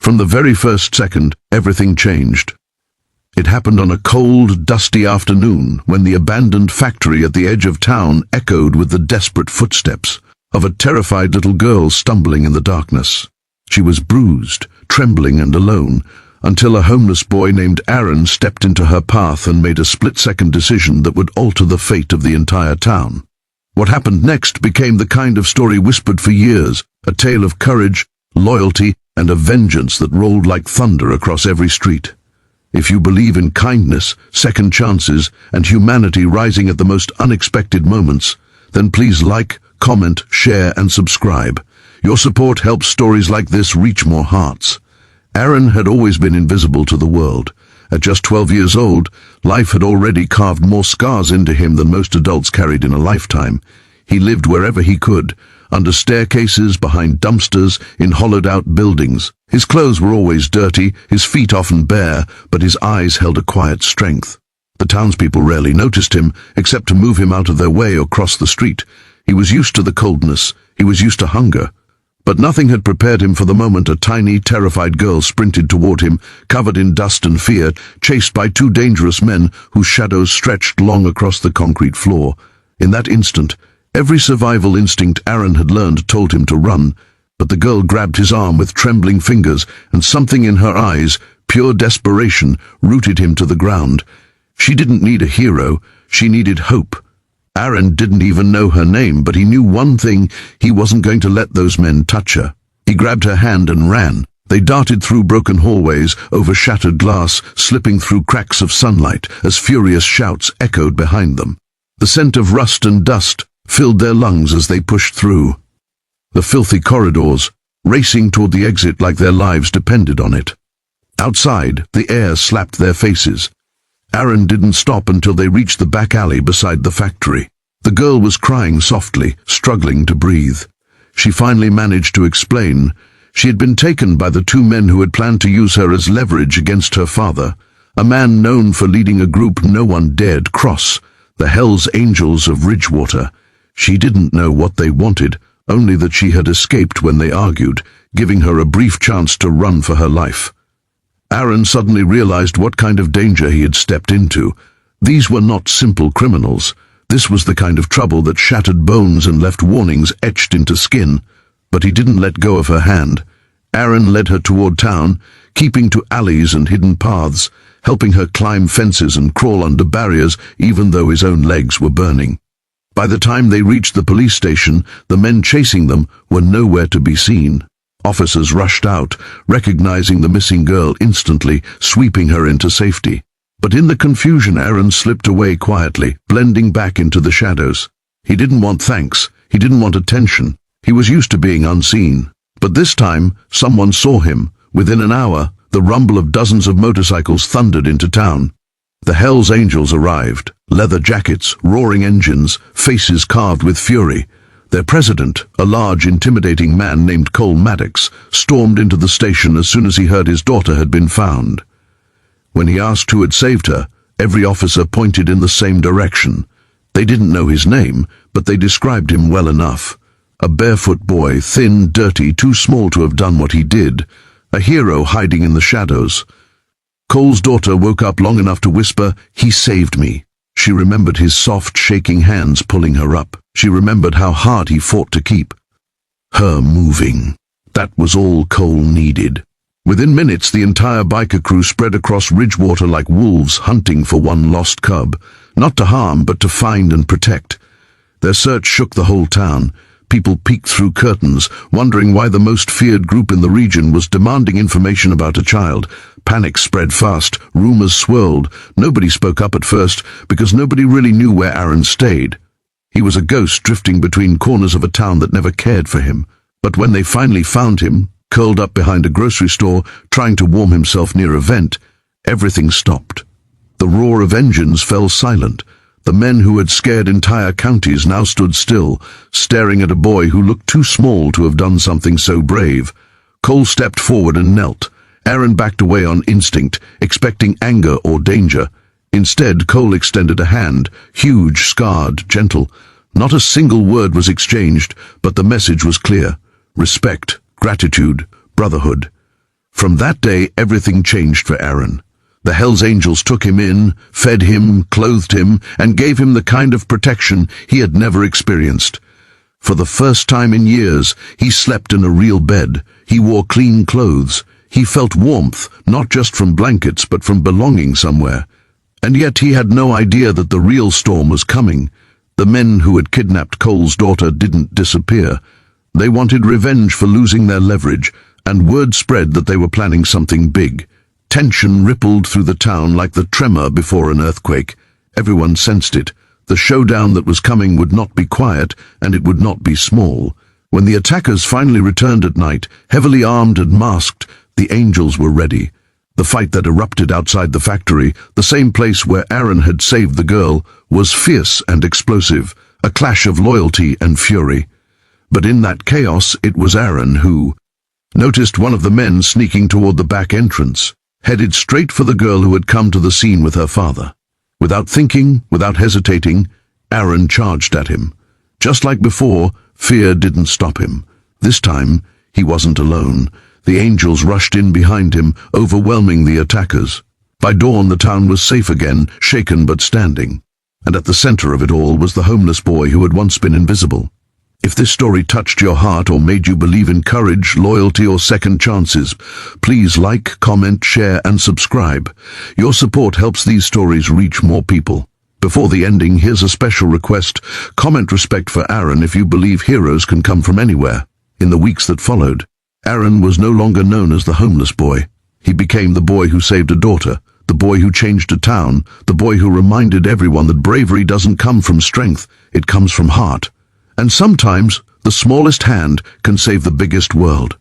From the very first second, everything changed. It happened on a cold, dusty afternoon when the abandoned factory at the edge of town echoed with the desperate footsteps of a terrified little girl stumbling in the darkness. She was bruised, trembling and alone, until a homeless boy named Aaron stepped into her path and made a split-second decision that would alter the fate of the entire town. What happened next became the kind of story whispered for years, a tale of courage, loyalty, and a vengeance that rolled like thunder across every street. If you believe in kindness, second chances, and humanity rising at the most unexpected moments, then please like, comment, share, and subscribe. Your support helps stories like this reach more hearts. Aaron had always been invisible to the world. At just 12 years old, life had already carved more scars into him than most adults carried in a lifetime. He lived wherever he could, under staircases, behind dumpsters, in hollowed-out buildings. His clothes were always dirty, his feet often bare, but his eyes held a quiet strength. The townspeople rarely noticed him, except to move him out of their way or cross the street. He was used to the coldness, he was used to hunger. But nothing had prepared him for the moment a tiny, terrified girl sprinted toward him, covered in dust and fear, chased by two dangerous men whose shadows stretched long across the concrete floor. In that instant, every survival instinct Aaron had learned told him to run, but the girl grabbed his arm with trembling fingers, and something in her eyes, pure desperation, rooted him to the ground. She didn't need a hero, she needed hope. Aaron didn't even know her name, but he knew one thing: he wasn't going to let those men touch her. He grabbed her hand and ran. They darted through broken hallways, over shattered glass, slipping through cracks of sunlight as furious shouts echoed behind them. The scent of rust and dust filled their lungs as they pushed through the filthy corridors, racing toward the exit like their lives depended on it. Outside, the air slapped their faces. Aaron didn't stop until they reached the back alley beside the factory. The girl was crying softly, struggling to breathe. She finally managed to explain. She had been taken by the two men who had planned to use her as leverage against her father, a man known for leading a group no one dared cross, the Hells Angels of Ridgewater. She didn't know what they wanted, only that she had escaped when they argued, giving her a brief chance to run for her life. Aaron suddenly realized what kind of danger he had stepped into. These were not simple criminals. This was the kind of trouble that shattered bones and left warnings etched into skin. But he didn't let go of her hand. Aaron led her toward town, keeping to alleys and hidden paths, helping her climb fences and crawl under barriers even though his own legs were burning. By the time they reached the police station, the men chasing them were nowhere to be seen. Officers rushed out, recognizing the missing girl instantly, sweeping her into safety. But in the confusion, Aaron slipped away quietly, blending back into the shadows. He didn't want thanks, he didn't want attention. He was used to being unseen. But this time, someone saw him. Within an hour, the rumble of dozens of motorcycles thundered into town. The Hells Angels arrived, leather jackets, roaring engines, faces carved with fury. Their president, a large, intimidating man named Cole Maddox, stormed into the station as soon as he heard his daughter had been found. When he asked who had saved her, every officer pointed in the same direction. They didn't know his name, but they described him well enough. A barefoot boy, thin, dirty, too small to have done what he did. A hero hiding in the shadows. Cole's daughter woke up long enough to whisper, "He saved me." She remembered his soft, shaking hands pulling her up. She remembered how hard he fought to keep her moving. That was all Cole needed. Within minutes, the entire biker crew spread across Ridgewater like wolves hunting for one lost cub, not to harm, but to find and protect. Their search shook the whole town. People peeked through curtains, wondering why the most feared group in the region was demanding information about a child. Panic spread fast, rumors swirled. Nobody spoke up at first, because nobody really knew where Aaron stayed. He was a ghost drifting between corners of a town that never cared for him. But when they finally found him, curled up behind a grocery store, trying to warm himself near a vent, everything stopped. The roar of engines fell silent. The men who had scared entire counties now stood still, staring at a boy who looked too small to have done something so brave. Cole stepped forward and knelt. Aaron backed away on instinct, expecting anger or danger. Instead, Cole extended a hand, huge, scarred, gentle. Not a single word was exchanged, but the message was clear. Respect, gratitude, brotherhood. From that day, everything changed for Aaron. The Hell's Angels took him in, fed him, clothed him, and gave him the kind of protection he had never experienced. For the first time in years, he slept in a real bed. He wore clean clothes. He felt warmth, not just from blankets, but from belonging somewhere. And yet he had no idea that the real storm was coming. The men who had kidnapped Cole's daughter didn't disappear. They wanted revenge for losing their leverage, and word spread that they were planning something big. Tension rippled through the town like the tremor before an earthquake. Everyone sensed it. The showdown that was coming would not be quiet, and it would not be small. When the attackers finally returned at night, heavily armed and masked, the angels were ready. The fight that erupted outside the factory, the same place where Aaron had saved the girl, was fierce and explosive, a clash of loyalty and fury. But in that chaos, it was Aaron who noticed one of the men sneaking toward the back entrance, headed straight for the girl who had come to the scene with her father. Without thinking, without hesitating, Aaron charged at him. Just like before, fear didn't stop him. This time, he wasn't alone. The angels rushed in behind him, overwhelming the attackers. By dawn, the town was safe again, shaken but standing. And at the center of it all was the homeless boy who had once been invisible. If this story touched your heart or made you believe in courage, loyalty, or second chances, please like, comment, share, and subscribe. Your support helps these stories reach more people. Before the ending, here's a special request. Comment respect for Aaron if you believe heroes can come from anywhere. In the weeks that followed, Aaron was no longer known as the homeless boy. He became the boy who saved a daughter, the boy who changed a town, the boy who reminded everyone that bravery doesn't come from strength, it comes from heart. And sometimes, the smallest hand can save the biggest world.